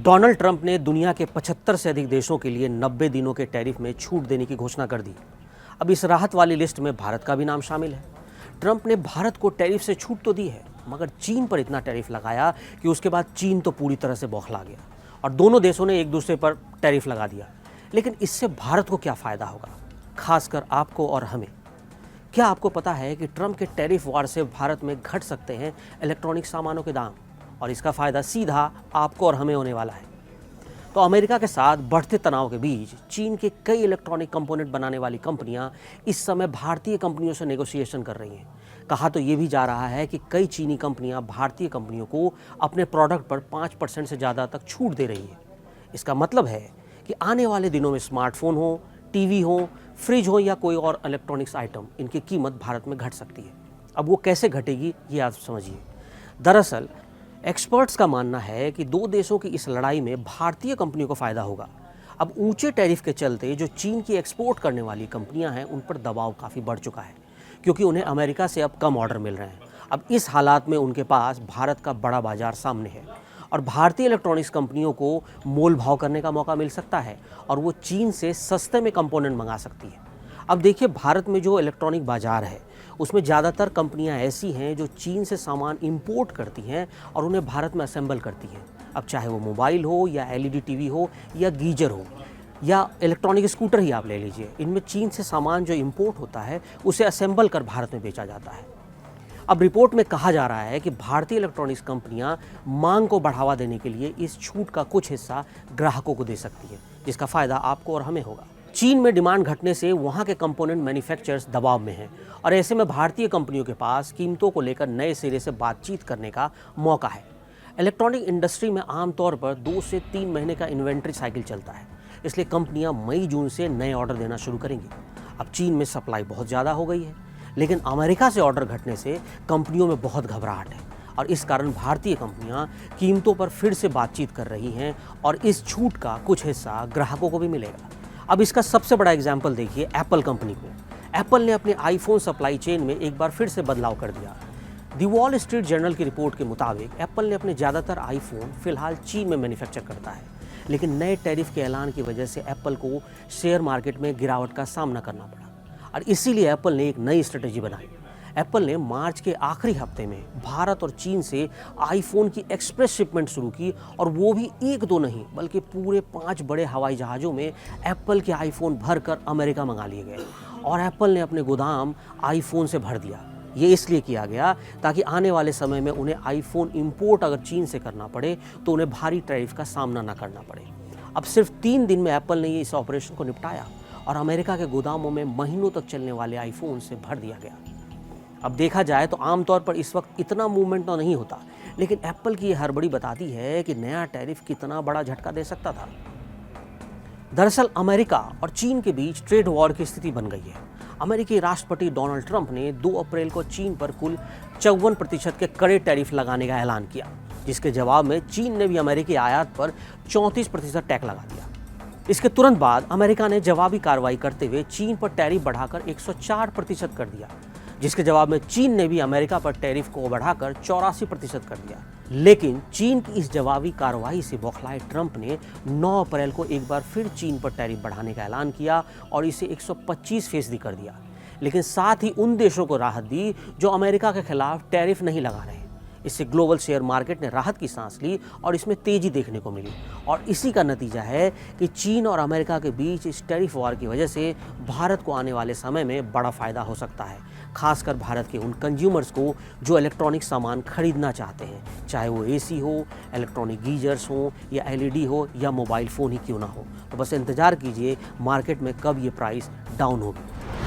Donald Trump ने दुनिया के 75 से अधिक देशों के लिए 90 दिनों के टैरिफ में छूट देने की घोषणा कर दी। अब इस राहत वाली लिस्ट में भारत का भी नाम शामिल है। ट्रंप ने भारत को टैरिफ से छूट तो दी है, मगर चीन पर इतना टैरिफ लगाया कि उसके बाद चीन तो पूरी तरह से बौखला गया और दोनों देशों ने एक दूसरे पर टैरिफ लगा दिया। लेकिन इससे भारत को क्या फ़ायदा होगा, खासकर आपको और हमें? क्या आपको पता है कि ट्रंप के टैरिफ वार से भारत में घट सकते हैं इलेक्ट्रॉनिक सामानों के दाम, और इसका फ़ायदा सीधा आपको और हमें होने वाला है। तो अमेरिका के साथ बढ़ते तनाव के बीच चीन के कई इलेक्ट्रॉनिक कंपोनेंट बनाने वाली कंपनियां इस समय भारतीय कंपनियों से नेगोशिएशन कर रही हैं। कहा तो ये भी जा रहा है कि कई चीनी कंपनियां भारतीय कंपनियों को अपने प्रोडक्ट पर 5% से ज़्यादा तक छूट दे रही हैं। इसका मतलब है कि आने वाले दिनों में स्मार्टफोन हो, टीवी हो, फ्रिज हो या कोई और इलेक्ट्रॉनिक्स आइटम, इनकी कीमत भारत में घट सकती है। अब वो कैसे घटेगी, ये आप समझिए। दरअसल एक्सपर्ट्स का मानना है कि दो देशों की इस लड़ाई में भारतीय कंपनियों को फ़ायदा होगा। अब ऊंचे टैरिफ के चलते जो चीन की एक्सपोर्ट करने वाली कंपनियां हैं, उन पर दबाव काफ़ी बढ़ चुका है, क्योंकि उन्हें अमेरिका से अब कम ऑर्डर मिल रहे हैं। अब इस हालात में उनके पास भारत का बड़ा बाजार सामने है और भारतीय इलेक्ट्रॉनिक्स कंपनियों को मोल भाव करने का मौका मिल सकता है और वो चीन से सस्ते में कंपोनेंट मंगा सकती है। अब देखिए, भारत में जो इलेक्ट्रॉनिक बाज़ार है उसमें ज़्यादातर कंपनियां ऐसी हैं जो चीन से सामान इंपोर्ट करती हैं और उन्हें भारत में असेंबल करती हैं। अब चाहे वो मोबाइल हो या एलईडी टीवी हो या गीजर हो या इलेक्ट्रॉनिक स्कूटर ही आप ले लीजिए, इनमें चीन से सामान जो इंपोर्ट होता है उसे असेंबल कर भारत में बेचा जाता है। अब रिपोर्ट में कहा जा रहा है कि भारतीय इलेक्ट्रॉनिक्स कंपनियां मांग को बढ़ावा देने के लिए इस छूट का कुछ हिस्सा ग्राहकों को दे सकती है, जिसका फ़ायदा आपको और हमें होगा। चीन में डिमांड घटने से वहाँ के कंपोनेंट मैन्युफैक्चरर्स दबाव में हैं और ऐसे में भारतीय कंपनियों के पास कीमतों को लेकर नए सिरे से बातचीत करने का मौका है। इलेक्ट्रॉनिक इंडस्ट्री में आमतौर पर 2 से 3 महीने का इन्वेंट्री साइकिल चलता है, इसलिए कंपनियां मई-जून से नए ऑर्डर देना शुरू करेंगी। अब चीन में सप्लाई बहुत ज़्यादा हो गई है, लेकिन अमेरिका से ऑर्डर घटने से कंपनियों में बहुत घबराहट है और इस कारण भारतीय कंपनियां कीमतों पर फिर से बातचीत कर रही हैं और इस छूट का कुछ हिस्सा ग्राहकों को भी मिलेगा। अब इसका सबसे बड़ा एग्जाम्पल देखिए एप्पल कंपनी को। एप्पल ने अपने आईफोन सप्लाई चेन में एक बार फिर से बदलाव कर दिया। दी वॉल स्ट्रीट जर्नल की रिपोर्ट के मुताबिक एप्पल ने अपने ज़्यादातर आईफोन फिलहाल चीन में मैन्युफैक्चर करता है, लेकिन नए टैरिफ के ऐलान की वजह से एप्पल को शेयर मार्केट में गिरावट का सामना करना पड़ा और इसीलिए एप्पल ने एक नई स्ट्रेटेजी बनाई। एप्पल ने मार्च के आखिरी हफ्ते में भारत और चीन से आईफोन की एक्सप्रेस शिपमेंट शुरू की और वो भी 1-2 नहीं बल्कि पूरे 5 बड़े हवाई जहाज़ों में एप्पल के आईफोन भरकर अमेरिका मंगा लिए गए और एप्पल ने अपने गोदाम आईफोन से भर दिया। ये इसलिए किया गया ताकि आने वाले समय में उन्हें आईफोन इंपोर्ट अगर चीन से करना पड़े तो उन्हें भारी टैरिफ का सामना न करना पड़े। अब सिर्फ 3 दिन में एप्पल ने इस ऑपरेशन को निपटाया और अमेरिका के गोदामों में महीनों तक चलने वाले आईफोन से भर दिया गया। अब देखा जाए तो आमतौर पर इस वक्त इतना मूवमेंट तो नहीं होता, लेकिन एप्पल की ये हड़बड़ी बताती है कि नया टैरिफ कितना बड़ा झटका दे सकता था। दरअसल अमेरिका और चीन के बीच ट्रेड वॉर की स्थिति बन गई है। अमेरिकी राष्ट्रपति डोनाल्ड ट्रंप ने 2 अप्रैल को चीन पर कुल 54% के कड़े टैरिफ लगाने का ऐलान किया, जिसके जवाब में चीन ने भी अमेरिकी आयात पर 34% टैक्स लगा दिया। इसके तुरंत बाद अमेरिका ने जवाबी कार्रवाई करते हुए चीन पर टैरिफ बढ़ाकर 104% कर दिया, जिसके जवाब में चीन ने भी अमेरिका पर टैरिफ को बढ़ाकर 84% कर दिया। लेकिन चीन की इस जवाबी कार्रवाई से बौखलाए ट्रंप ने 9 अप्रैल को एक बार फिर चीन पर टैरिफ बढ़ाने का ऐलान किया और इसे 125% कर दिया, लेकिन साथ ही उन देशों को राहत दी जो अमेरिका के खिलाफ टैरिफ नहीं लगा रहे। इससे ग्लोबल शेयर मार्केट ने राहत की सांस ली और इसमें तेजी देखने को मिली और इसी का नतीजा है कि चीन और अमेरिका के बीच इस टैरिफ वॉर की वजह से भारत को आने वाले समय में बड़ा फ़ायदा हो सकता है, खासकर भारत के उन कंज्यूमर्स को जो इलेक्ट्रॉनिक सामान खरीदना चाहते हैं, चाहे वो एसी हो, इलेक्ट्रॉनिक गीजर्स हो या एलईडी हो या मोबाइल फ़ोन ही क्यों ना हो। तो बस इंतज़ार कीजिए मार्केट में कब ये प्राइस डाउन होगी।